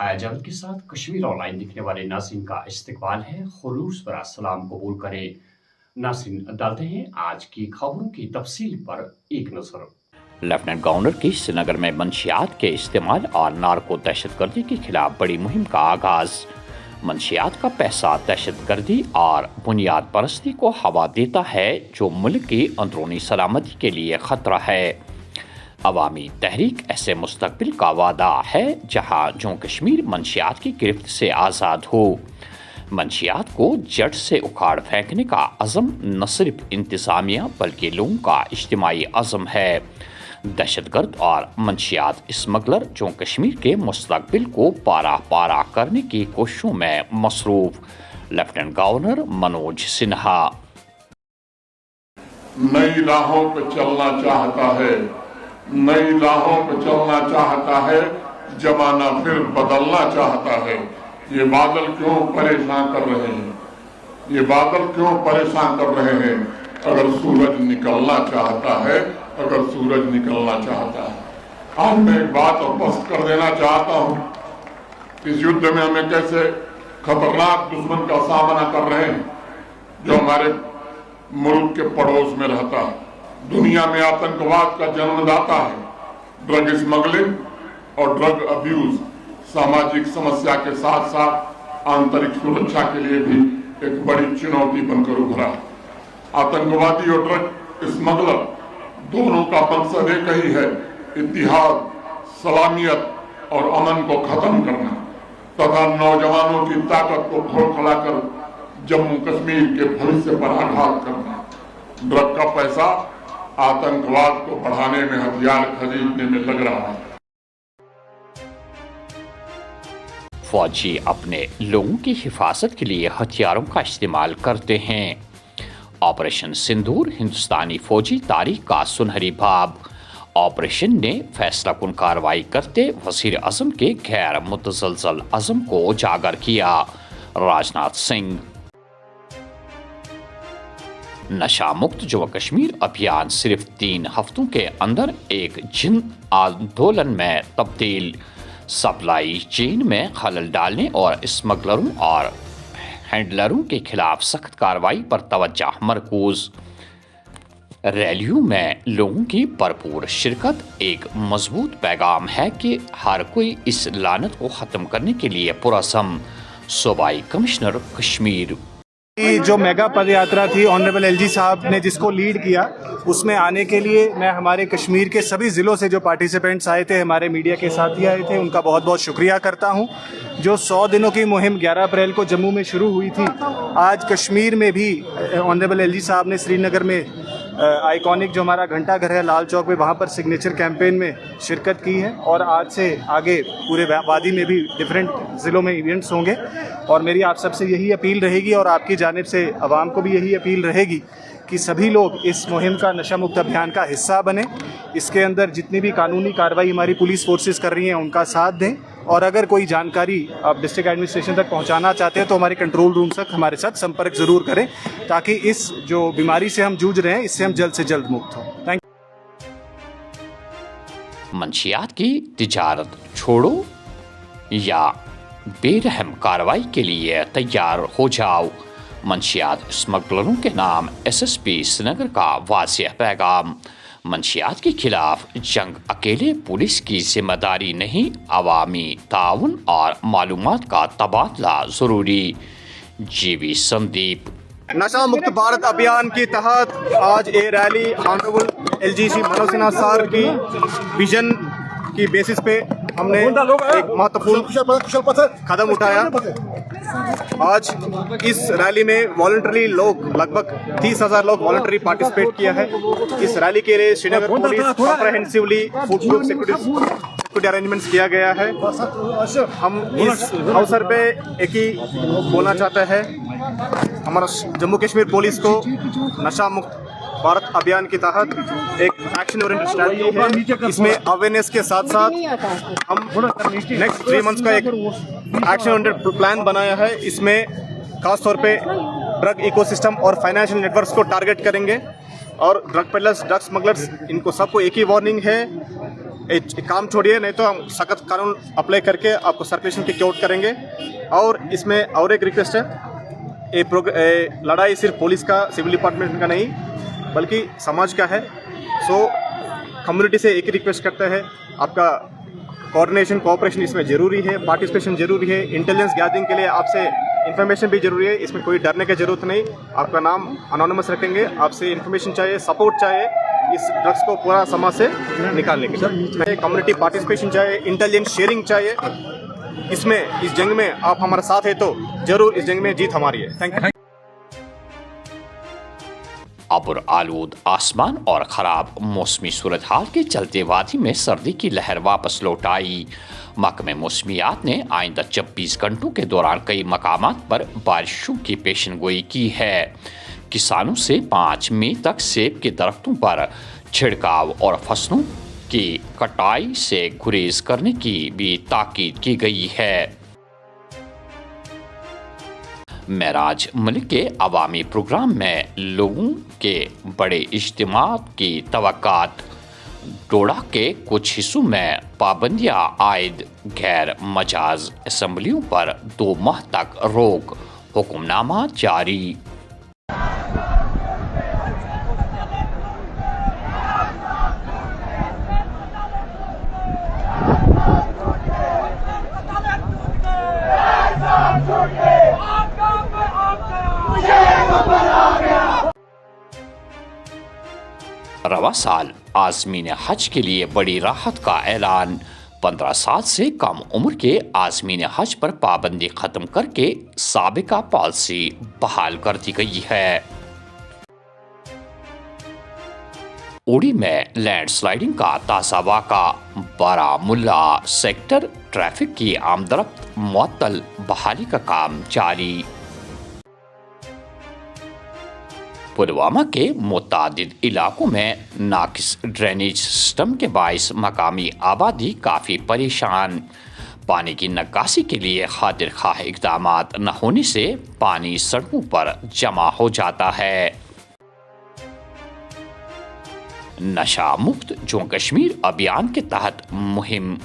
हाया जावेद के साथ कश्मीर ऑनलाइन दिखने वाले नाज़रीन का इस्तकबाल है। खुलूस भरा सलाम कबूल करें। नाज़रीन, डालते हैं आज की खबरों की तफसील पर एक नजर। लेफ्टिनेंट गवर्नर की श्रीनगर में मंशियात के इस्तेमाल और नार्को दहशतगर्दी के खिलाफ बड़ी मुहिम का आगाज। मंशियात का पैसा दहशतगर्दी और बुनियाद परस्ती को हवा देता है, जो मुल्क की अंदरूनी सलामती के लिए खतरा है। अवामी तहरीक ऐसे मुस्तकबिल का वादा है जहाँ जम्मू कश्मीर मंशियात की गिरफ्त से आज़ाद हो। मंशियात को जड़ से उखाड़ फेंकने का अज़म न सिर्फ इंतज़ामिया बल्कि लोगों का इज्तिमाई अज़म है। दहशतगर्द और मंशियात स्मगलर जम्मू कश्मीर के मुस्तकबिल को पारा पारा करने की कोशिशों में मसरूफ। लेफ्टिनेंट गवर्नर मनोज सिन्हा नई राहों पर चलना चाहता है, नई राहों पर चलना चाहता है, जमाना फिर बदलना चाहता है। ये बादल क्यों परेशान कर रहे हैं, ये बादल क्यों परेशान कर रहे हैं? अगर सूरज निकलना चाहता है, अगर सूरज निकलना चाहता है। आज मैं एक बात स्पष्ट कर देना चाहता हूँ, इस युद्ध में हमें कैसे खतरनाक दुश्मन का सामना कर रहे हैं, जो हमारे मुल्क के पड़ोस में रहता है, दुनिया में आतंकवाद का जन्मदाता है। ड्रग स्मगलिंग और ड्रग अब्यूज सामाजिक समस्या के साथ साथ आंतरिक सुरक्षा के लिए भी एक बड़ी चुनौती बनकर उभरा। आतंकवादी और ड्रग स्मगलर दोनों का मकसद एक ही है, इत्तिहाद, सलामियत और अमन को खत्म करना तथा नौजवानों की ताकत को खोखलाकर जम्मू कश्मीर के भविष्य पर आघात करना। ड्रग का पैसा आतंकवाद को बढ़ाने में, हथियार खरीदने में लग रहा है। फौजी अपने लोगों की हिफाजत के लिए हथियारों का इस्तेमाल करते हैं। ऑपरेशन सिंदूर हिंदुस्तानी फौजी तारीख का सुनहरी बाब। ऑपरेशन ने फैसला कुन कार्रवाई करते वज़ीर आज़म के गैर मुतज़लज़ल अज़म को उजागर किया। राजनाथ सिंह नशा मुक्त जम्मू कश्मीर अभियान सिर्फ 3 हफ्तों के अंदर एक जिन आंदोलन में तब्दील। सप्लाई चेन में खलल डालने और स्मगलरों और हैंडलरों के खिलाफ सख्त कार्रवाई पर तवज्जो मरकूज। रैलियों में लोगों की भरपूर शिरकत एक मजबूत पैगाम है कि हर कोई इस लानत को ख़त्म करने के लिए पुरअज़म। सूबाई कमिश्नर कश्मीर जो मेगा पद यात्रा थी ऑनरेबल एलजी साहब ने जिसको लीड किया, उसमें आने के लिए मैं हमारे कश्मीर के सभी ज़िलों से जो पार्टिसिपेंट्स आए थे, हमारे मीडिया के साथी आए थे, उनका बहुत बहुत शुक्रिया करता हूं। जो 100 दिनों की मुहिम 11 अप्रैल को जम्मू में शुरू हुई थी, आज कश्मीर में भी ऑनरेबल एलजी साहब ने श्रीनगर में आइकॉनिक जो हमारा घंटा घर है लाल चौक में, वहाँ पर सिग्नेचर कैंपेन में शिरकत की है। और आज से आगे पूरे वादी में भी डिफरेंट ज़िलों में इवेंट्स होंगे। और मेरी आप सबसे यही अपील रहेगी और आपकी जानिब से आवाम को भी यही अपील रहेगी कि सभी लोग इस मुहिम का नशा मुक्त अभियान का हिस्सा बने। इसके अंदर जितनी भी कानूनी कार्रवाई हमारी पुलिस फोर्सेस कर रही हैं, उनका साथ दें। और अगर कोई जानकारी आप डिस्ट्रिक्ट एडमिनिस्ट्रेशन तक पहुंचाना चाहते हैं तो हमारे कंट्रोल रूम तक हमारे साथ संपर्क ज़रूर करें, ताकि इस जो बीमारी से हम जूझ रहे हैं, इससे हम जल्द से जल्द मुक्त हों। Thank you. मंशियात की तिजारत छोड़ो या बेरहम कार्रवाई के लिए तैयार हो जाओ। मंशियात स्मगलरों के नाम एसएसपी श्रीनगर का वाज़ेह पैगाम। मंशियात के खिलाफ जंग अकेले पुलिस की जिम्मेदारी नहीं, अवामी ताउन और मालूमात का तबादला ज़रूरी। जीवी संदीप नशा मुक्त भारत अभियान के तहत आज ये rally honourable LGC Manoj Sinha sir की विजन की बेसिस पे हमने एक महत्वपूर्ण कदम उठाया। आज इस रैली में वॉलंटरी लोग लगभग 30,000 लोग वॉलंटरी पार्टिसिपेट किया है। इस रैली के लिए Srinagar police comprehensively full proof security arrangements किया गया है। हम इस अवसर पे एक ही बोलना चाहते हैं, हमारा जम्मू कश्मीर पुलिस को नशा मुक्त भारत अभियान के तहत एक एक्शन ओरिएंटेड स्ट्रैटेजी है। इसमें अवेयरनेस के साथ साथ हम नेक्स्ट 3 मंथ्स का एक एक्शन ओरिएंटेड प्लान बनाया है। इसमें खास तौर पे ड्रग इकोसिस्टम और फाइनेंशियल नेटवर्क्स को टारगेट करेंगे। और ड्रग पेडलर्स, ड्रग स्मगलर्स, इनको सबको एक ही वार्निंग है एक काम छोड़िए, नहीं तो हम सख्त कानून अप्लाई करके आपको सर्कुलेशन की कोर्ट करेंगे। और इसमें और एक रिक्वेस्ट है, लड़ाई सिर्फ पुलिस का, सिविल डिपार्टमेंट का नहीं बल्कि समाज का है। सो कम्युनिटी से एक ही रिक्वेस्ट करते हैं, आपका कोऑर्डिनेशन कोऑपरेशन इसमें ज़रूरी है, पार्टिसिपेशन ज़रूरी है, इंटेलिजेंस गैदरिंग के लिए आपसे इन्फॉर्मेशन भी ज़रूरी है। इसमें कोई डरने की ज़रूरत नहीं, आपका नाम अनोनिमस रखेंगे। आपसे इन्फॉर्मेशन चाहिए, सपोर्ट चाहिए इस ड्रग्स को पूरा समाज से निकालने के लिए। कम्युनिटी पार्टिसिपेशन चाहिए, इंटेलिजेंस शेयरिंग चाहिए। इसमें इस जंग में आप हमारे साथ है तो जरूर इस जंग में जीत हमारी है। Thank you. अबर आलूद आसमान और ख़राब मौसमी सूरत हाल के चलते वादी में सर्दी की लहर वापस लौट आई। महकमे मौसमियात ने आइंदा 24 घंटों के दौरान कई मकामात पर बारिशों की पेशनगोई की है। किसानों से 5 मई तक सेब के दरख्तों पर छिड़काव और फसलों की कटाई से गुरेज करने की भी ताकीद की गई है। महराज मलिक के अवामी प्रोग्राम में लोगों के बड़े इज्तिमा की तवक्कात। डोडा के कुछ हिस्सों में पाबंदियां आयद, गैर मजाज असम्बलियों पर 2 माह तक रोक, हुक्मनामा जारी। रवा साल आज़मीन हज के लिए बड़ी राहत का ऐलान। 15 साल से कम उम्र के आज़मीन हज पर पाबंदी खत्म करके साबिका पॉलिसी बहाल कर दी गई है। उड़ी में लैंडस्लाइडिंग का ताज़ा वाक़ा। बारामुल्ला सेक्टर ट्रैफिक की आमदरफ्त मुअत्तल, बहाली का काम जारी। पुलवामा के मुतादिद इलाकों में नाकिस ड्रेनेज सिस्टम के बाइस मकामी आबादी काफ़ी परेशान। पानी की निकासी के लिए खातिर खाह इक़दामात न होने से पानी सड़कों पर जमा हो जाता है। नशा मुक्त जम्मू कश्मीर अभियान के तहत मुहिम।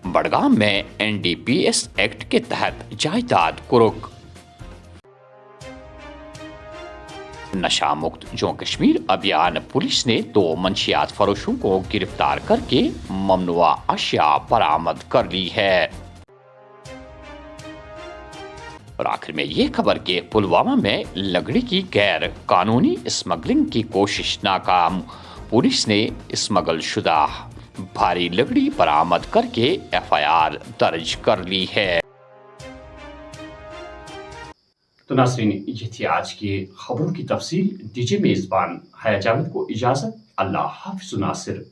बड़गाम में NDPS एक्ट के तहत जायदाद कुर्क। नशा मुक्त जम्मू कश्मीर अभियान पुलिस ने 2 मंशियात फरोशों को गिरफ्तार करके ममनुआ अशिया बरामद कर ली है। और आखिर में ये खबर कि पुलवामा में लकड़ी की गैर कानूनी स्मगलिंग की कोशिश नाकाम। पुलिस ने स्मगल शुदा भारी लकड़ी बरामद करके FIR दर्ज कर ली है। तो नाज़रीन, ये थी आज की खबरों की तफसील। दीजिए मेज़बान हया जावेद को इजाज़त। अल्लाह हाफ़िज़ नासिर।